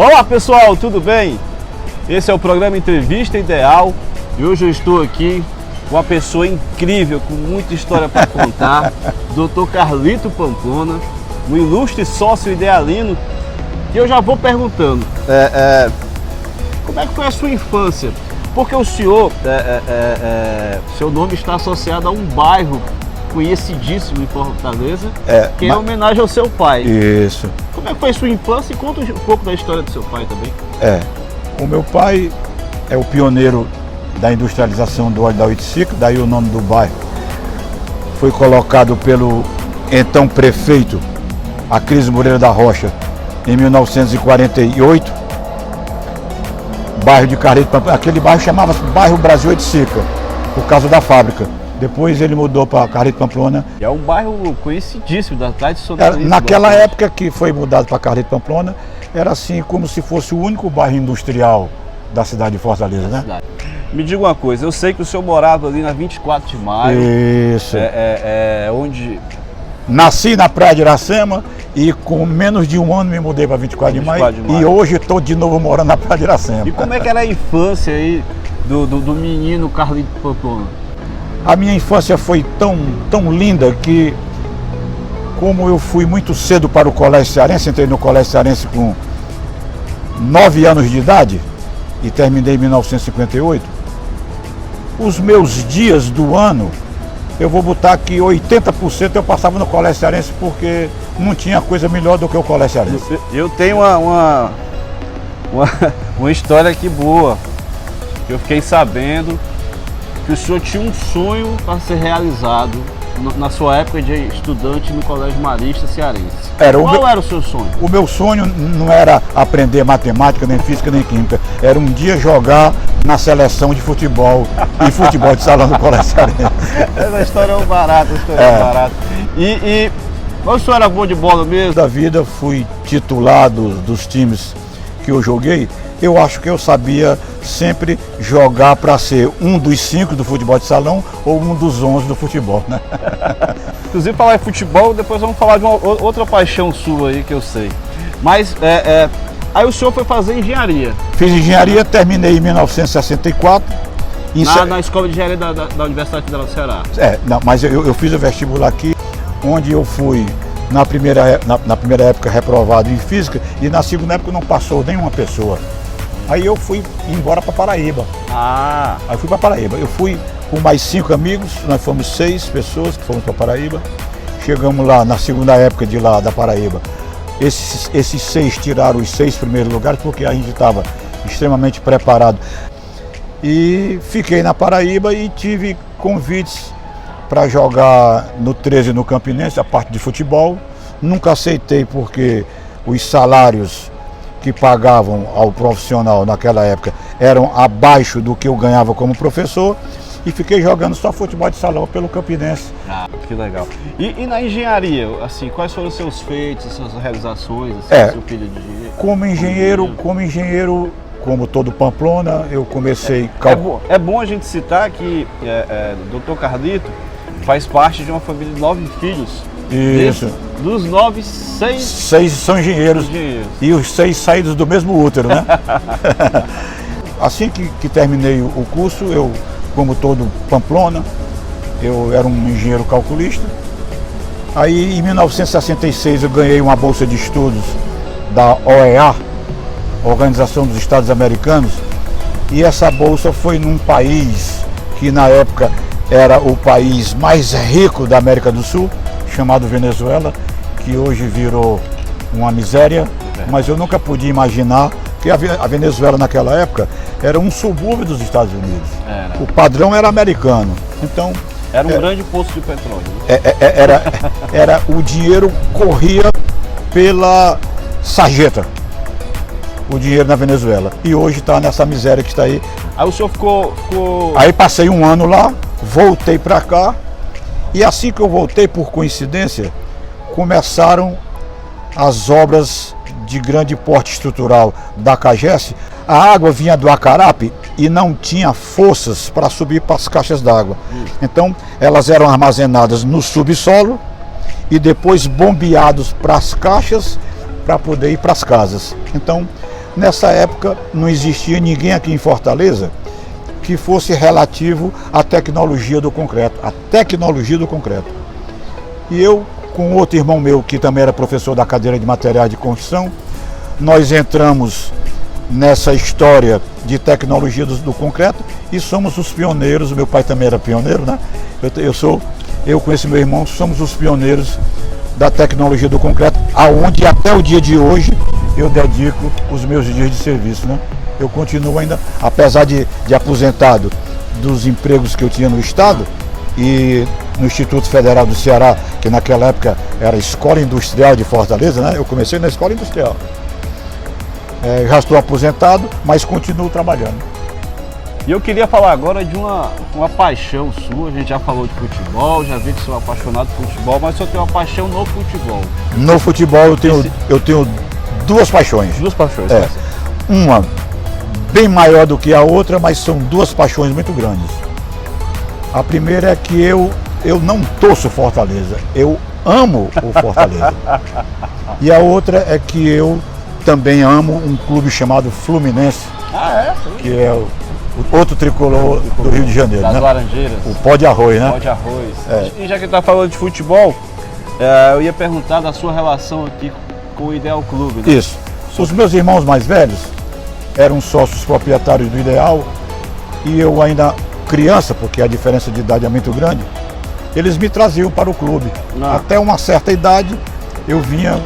Olá pessoal, tudo bem? Esse é o programa Entrevista Ideal e hoje eu estou aqui com uma pessoa incrível, com muita história para contar, Dr. Carlito Pamplona, um ilustre sócio idealino, e eu já vou perguntando, como é que foi a sua infância? Porque o senhor, seu nome está associado a um bairro conhecidíssimo em Fortaleza, que é em homenagem ao seu pai. Isso. Como é que foi a sua infância e conta um pouco da história do seu pai também. O meu pai é o pioneiro da industrialização do óleo da oiticica, daí o nome do bairro foi colocado pelo então prefeito Acris Moreira da Rocha em 1948, bairro de Carreto Pamplona. Aquele bairro chamava-se Bairro Brasil Oiticica, por causa da fábrica. Depois ele mudou para Carreto Pamplona. É um bairro conhecidíssimo, da tradicionalista. Naquela época que foi mudado para Carreto Pamplona, era assim como se fosse o único bairro industrial da cidade de Fortaleza, né? Me diga uma coisa, eu sei que o senhor morava ali na 24 de maio. Isso. Onde... Nasci na Praia de Iracema e com menos de um ano me mudei para 24 de maio. E hoje estou de novo morando na Praia de Iracema. E como é que era a infância aí do menino Carlito Pamplona? A minha infância foi tão linda que, como eu fui muito cedo para o Colégio Cearense, entrei no Colégio Cearense com 9 anos de idade e terminei em 1958, os meus dias do ano, eu vou botar que 80% eu passava no Colégio Cearense porque não tinha coisa melhor do que o Colégio Cearense. Eu tenho uma história aqui boa, que eu fiquei sabendo que o senhor tinha um sonho para ser realizado na sua época de estudante no Colégio Marista Cearense. Qual era o seu sonho? O meu sonho não era aprender matemática, nem física, nem química. Era um dia jogar na seleção de futebol e futebol de salão do Colégio Cearense. Essa história é um barato, Mas o senhor era bom de bola mesmo? Da vida fui titular dos times que eu joguei. Eu acho que eu sabia sempre jogar para ser um dos 5 do futebol de salão ou um dos 11 do futebol, né? Inclusive, falar em futebol, depois vamos falar de uma outra paixão sua aí que eu sei. Mas aí o senhor foi fazer engenharia. Fiz engenharia, terminei em 1964. Na Escola de Engenharia da Universidade Federal do Ceará. Mas eu fiz o vestibular aqui, onde eu fui na primeira época reprovado em física e na segunda época não passou nenhuma pessoa. Aí eu fui embora para Paraíba. Aí fui para Paraíba. Eu fui com mais 5 amigos, nós fomos 6 pessoas que fomos para Paraíba. Chegamos lá na segunda época de lá da Paraíba. Esses 6 tiraram os 6 primeiros lugares porque a gente estava extremamente preparado. E fiquei na Paraíba e tive convites para jogar no 13 no Campinense, a parte de futebol. Nunca aceitei porque os salários que pagavam ao profissional naquela época eram abaixo do que eu ganhava como professor e fiquei jogando só futebol de salão pelo Campinense. Que legal. E na engenharia, assim, quais foram os seus feitos, as suas realizações, seu filho de engenheiro? Como engenheiro, como todo Pamplona, eu comecei... É bom a gente citar que Dr. Carlito faz parte de uma família de 9 filhos. Isso. Dos 9, 6 são engenheiros. E os 6 saídos do mesmo útero, né? Assim que terminei o curso, eu, como todo Pamplona, eu era um engenheiro calculista. Aí em 1966 eu ganhei uma bolsa de estudos da OEA, Organização dos Estados Americanos, e essa bolsa foi num país que na época era o país mais rico da América do Sul, chamado Venezuela, que hoje virou uma miséria, mas eu nunca podia imaginar que a Venezuela naquela época era um subúrbio dos Estados Unidos. O padrão era americano, então... Era um grande poço de petróleo. O dinheiro corria pela sarjeta, o dinheiro na Venezuela, e hoje está nessa miséria que está aí. Aí o senhor ficou... Aí passei um ano lá, voltei para cá, e assim que eu voltei, por coincidência, começaram as obras de grande porte estrutural da CAGES. A água vinha do Acarape e não tinha forças para subir para as caixas d'água. Então, elas eram armazenadas no subsolo e depois bombeados para as caixas para poder ir para as casas. Então, Nessa época não existia ninguém aqui em Fortaleza que fosse relativo à tecnologia do concreto, a tecnologia do concreto. E eu, com outro irmão meu, que também era professor da cadeira de materiais de construção, nós entramos nessa história de tecnologia do concreto e somos os pioneiros. Meu pai também era pioneiro, né? Eu com esse meu irmão somos os pioneiros da tecnologia do concreto, aonde até o dia de hoje eu dedico os meus dias de serviço, né? Eu continuo ainda, apesar de aposentado dos empregos que eu tinha no Estado e no Instituto Federal do Ceará, que naquela época era a Escola Industrial de Fortaleza, né? Eu comecei na Escola Industrial. Já estou aposentado, mas continuo trabalhando. E eu queria falar agora de uma paixão sua. A gente já falou de futebol, já vi que sou apaixonado por futebol, mas eu tenho uma paixão no futebol. No futebol eu tenho duas paixões. Duas paixões. Uma bem maior do que a outra, mas são duas paixões muito grandes. A primeira é que eu não torço Fortaleza, eu amo o Fortaleza. E a outra é que eu também amo um clube chamado Fluminense, que é o outro tricolor do Rio de Janeiro, das né? Laranjeiras. O pó de arroz, né? Pó de arroz. E já que está falando de futebol, eu ia perguntar da sua relação aqui com o Ideal Clube, né? Isso. Os meus irmãos mais velhos eram sócios proprietários do Ideal e eu ainda criança, porque a diferença de idade é muito grande, eles me traziam para o clube. Até uma certa idade eu vinha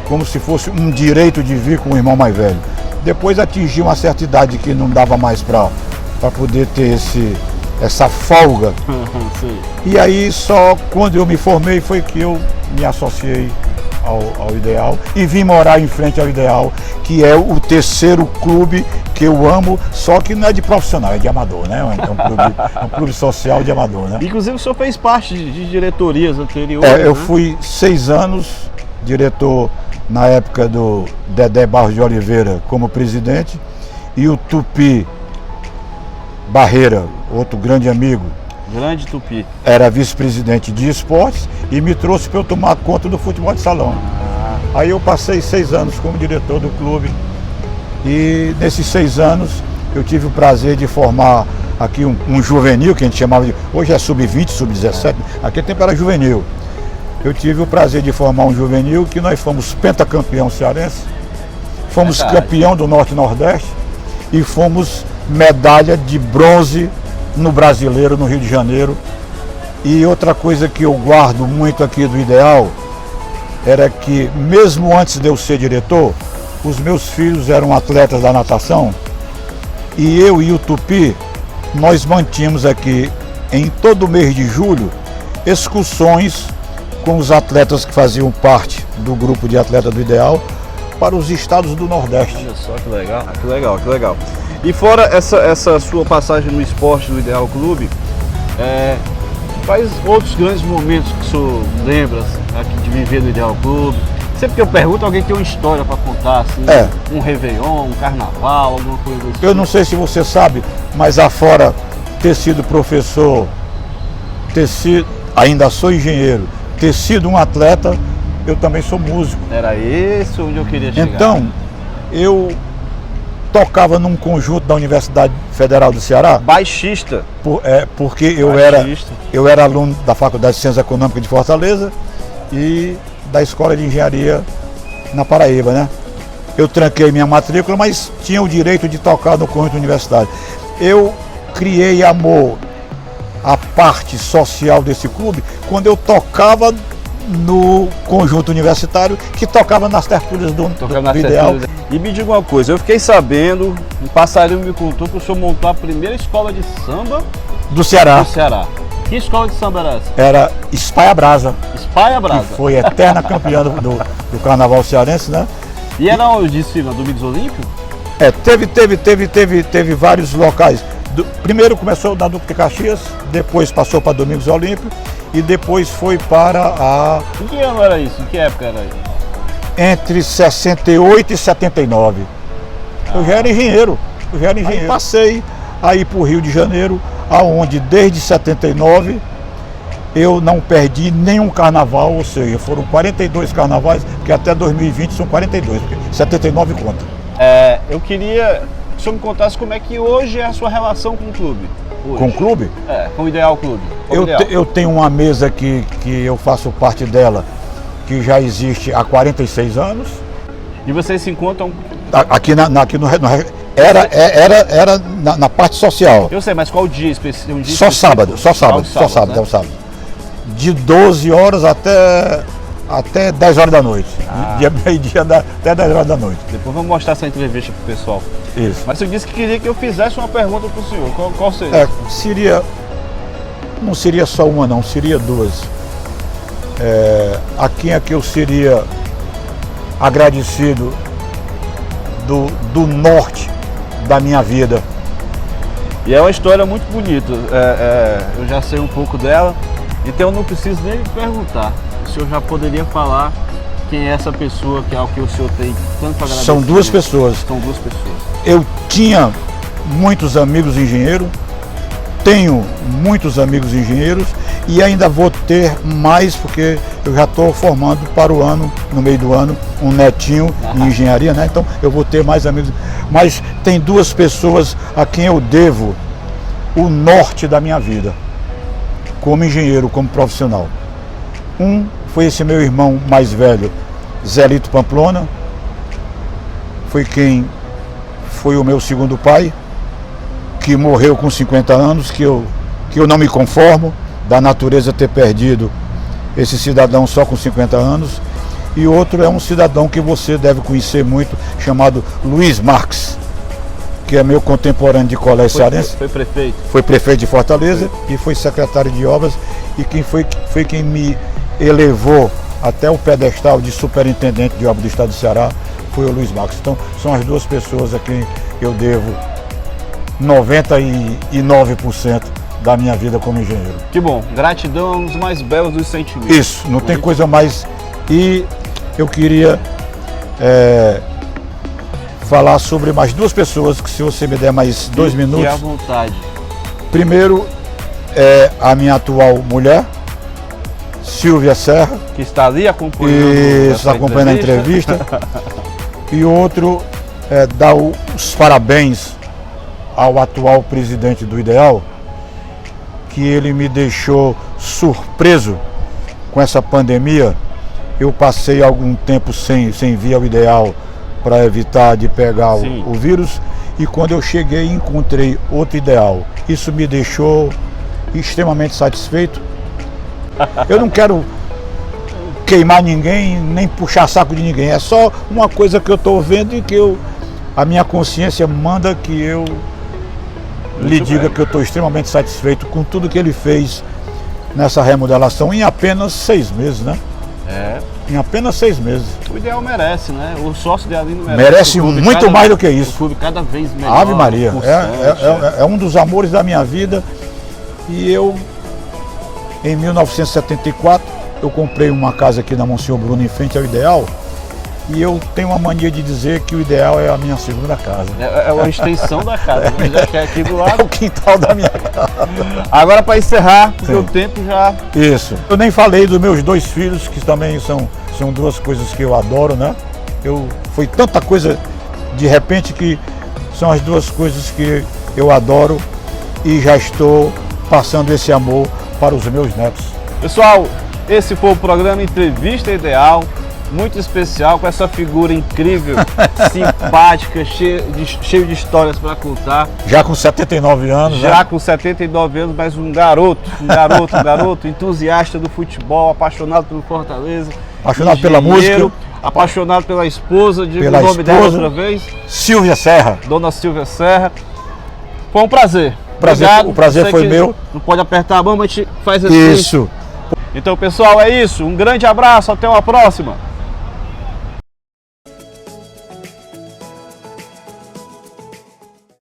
como se fosse um direito de vir com o irmão mais velho. Depois atingi uma certa idade que não dava mais para poder ter essa folga. E aí só quando eu me formei foi que eu me associei ao Ideal e vim morar em frente ao Ideal, que é o terceiro clube que eu amo, só que não é de profissional, é de amador, né? É um clube social de amador, né? Inclusive o senhor fez parte de diretorias anteriores. Eu fui 6 anos diretor na época do Dedé Barros de Oliveira como presidente e o Tupi Barreira, outro grande amigo, Grande Tupi, era vice-presidente de esportes e me trouxe para eu tomar conta do futebol de salão. Aí eu passei 6 anos como diretor do clube e nesses 6 anos eu tive o prazer de formar aqui um juvenil, que a gente chamava de, hoje é sub-20, sub-17, aquele tempo era juvenil. Eu tive o prazer de formar um juvenil que nós fomos pentacampeão cearense, fomos campeão do Norte e Nordeste e fomos medalha de bronze no Brasileiro, no Rio de Janeiro. E outra coisa que eu guardo muito aqui do Ideal era que mesmo antes de eu ser diretor, os meus filhos eram atletas da natação e eu e o Tupi, nós mantínhamos aqui em todo mês de julho excursões com os atletas que faziam parte do grupo de atletas do Ideal para os estados do Nordeste. Olha só que legal, que legal, que legal. E fora essa sua passagem no esporte do Ideal Clube, quais outros grandes momentos que o senhor lembra aqui de viver no Ideal Clube? Sempre que eu pergunto, alguém tem uma história para contar, assim, um Réveillon, um carnaval, alguma coisa assim. Eu não sei se você sabe, mas afora ter sido professor, ainda sou engenheiro, ter sido um atleta, eu também sou músico. Era esse onde eu queria chegar. Então, eu tocava num conjunto da Universidade Federal do Ceará. Baixista. Porque eu era aluno da Faculdade de Ciências Econômicas de Fortaleza e da Escola de Engenharia na Paraíba, né? Eu tranquei minha matrícula, mas tinha o direito de tocar no conjunto universitário. Eu criei amor à parte social desse clube quando eu tocava no conjunto universitário, que tocava nas tertúlias do Ideal. E me diga uma coisa, eu fiquei sabendo, um passarinho me contou que o senhor montou a primeira escola de samba do Ceará. Que escola de samba era essa? Era Espaia Brasa. Espaia Brasa. Que foi eterna campeã do carnaval cearense, né? E era onde desfile? Na Domingos Olímpio? Teve vários locais. Primeiro começou na Duque de Caxias, depois passou para Domingos Olímpio e depois foi para a... Em que ano era isso? Em que época era isso? Entre 68 e 79. Eu já era engenheiro. Aí passei aí para o Rio de Janeiro, aonde desde 79 eu não perdi nenhum carnaval, ou seja, foram 42 carnavais, porque até 2020 são 42, porque 79 conta. Eu queria que o senhor me contasse como é que hoje é a sua relação com o clube. Hoje. Com o clube? Com o Ideal Clube. Eu tenho uma mesa que eu faço parte dela, que já existe há 46 anos. E vocês se encontram... Aqui era na parte social. Eu sei, mas qual dia específico? Um dia só específico? sábado, é o sábado. De 12 horas até 10 horas da noite. Dia meio-dia até 10 horas da noite. Depois vamos mostrar essa entrevista pro pessoal. Isso. Mas você disse que queria que eu fizesse uma pergunta pro senhor. Qual seria? Não seria só uma não, seria duas. A quem é que eu seria agradecido do norte da minha vida. E é uma história muito bonita. Eu já sei um pouco dela, então eu não preciso nem perguntar. O senhor já poderia falar quem é essa pessoa que é o que o senhor tem tanto para agradecer? São duas pessoas. Eu tinha muitos amigos engenheiros, tenho muitos amigos engenheiros e ainda vou ter mais, porque eu já estou formando para o ano, no meio do ano, um netinho em engenharia, né? Então eu vou ter mais amigos. Mas tem duas pessoas a quem eu devo o norte da minha vida, como engenheiro, como profissional. Um foi esse meu irmão mais velho, Zelito Pamplona, foi o meu segundo pai, que morreu com 50 anos, que eu não me conformo da natureza ter perdido esse cidadão só com 50 anos. E outro é um cidadão que você deve conhecer muito, chamado Luiz Marques, que é meu contemporâneo de colégio cearense. Foi prefeito? Foi prefeito de Fortaleza e foi secretário de obras, e quem foi quem me elevou até o pedestal de superintendente de obras do estado do Ceará foi o Luiz Marques. Então são as duas pessoas a quem eu devo 99% da minha vida como engenheiro. Que bom, gratidão é um dos mais belos dos sentimentos. Isso, não tem coisa mais. E eu queria falar sobre mais duas pessoas, que se você me der mais 2 minutos. Fique à vontade. Primeiro é a minha atual mulher, Silvia Serra. Que está ali acompanhando. Isso, acompanhando a entrevista. E outro é dar os parabéns ao atual presidente do Ideal, que ele me deixou surpreso com essa pandemia. Eu passei algum tempo sem vir ao Ideal para evitar de pegar o vírus, e quando eu cheguei encontrei outro Ideal. Isso me deixou extremamente satisfeito. Eu não quero queimar ninguém, nem puxar saco de ninguém, é só uma coisa que eu estou vendo e que a minha consciência manda que eu lhe diga que eu estou extremamente satisfeito com tudo que ele fez nessa remodelação em apenas 6 meses, né? Em apenas 6 meses. O Ideal merece, né? O sócio de Adelino merece muito mais do que isso. O clube cada vez melhor. Ave Maria, é um dos amores da minha vida. E eu, em 1974, eu comprei uma casa aqui na Monsenhor Bruno, em frente ao Ideal. E eu tenho uma mania de dizer que o Ideal é a minha segunda casa. É uma extensão da casa, né? Já que é aqui do lado. É o quintal da minha casa. Agora, para encerrar, porque o tempo já... Isso. Eu nem falei dos meus 2 filhos, que também são 2 coisas que eu adoro, né? Foi tanta coisa de repente que são as 2 coisas que eu adoro, e já estou passando esse amor para os meus netos. Pessoal, esse foi o programa Entrevista Ideal. Muito especial, com essa figura incrível, simpática, cheio de histórias para contar. Já com 79 anos, Já né? com 79 anos, mas um garoto entusiasta do futebol, apaixonado pelo Fortaleza. Apaixonado pela música. Apaixonado pela esposa, digo o nome dela outra vez. Silvia Serra. Dona Silvia Serra. Foi um prazer. O prazer foi meu. Não pode apertar a mão, mas a gente faz assim. Isso. Então, pessoal, é isso. Um grande abraço, até uma próxima.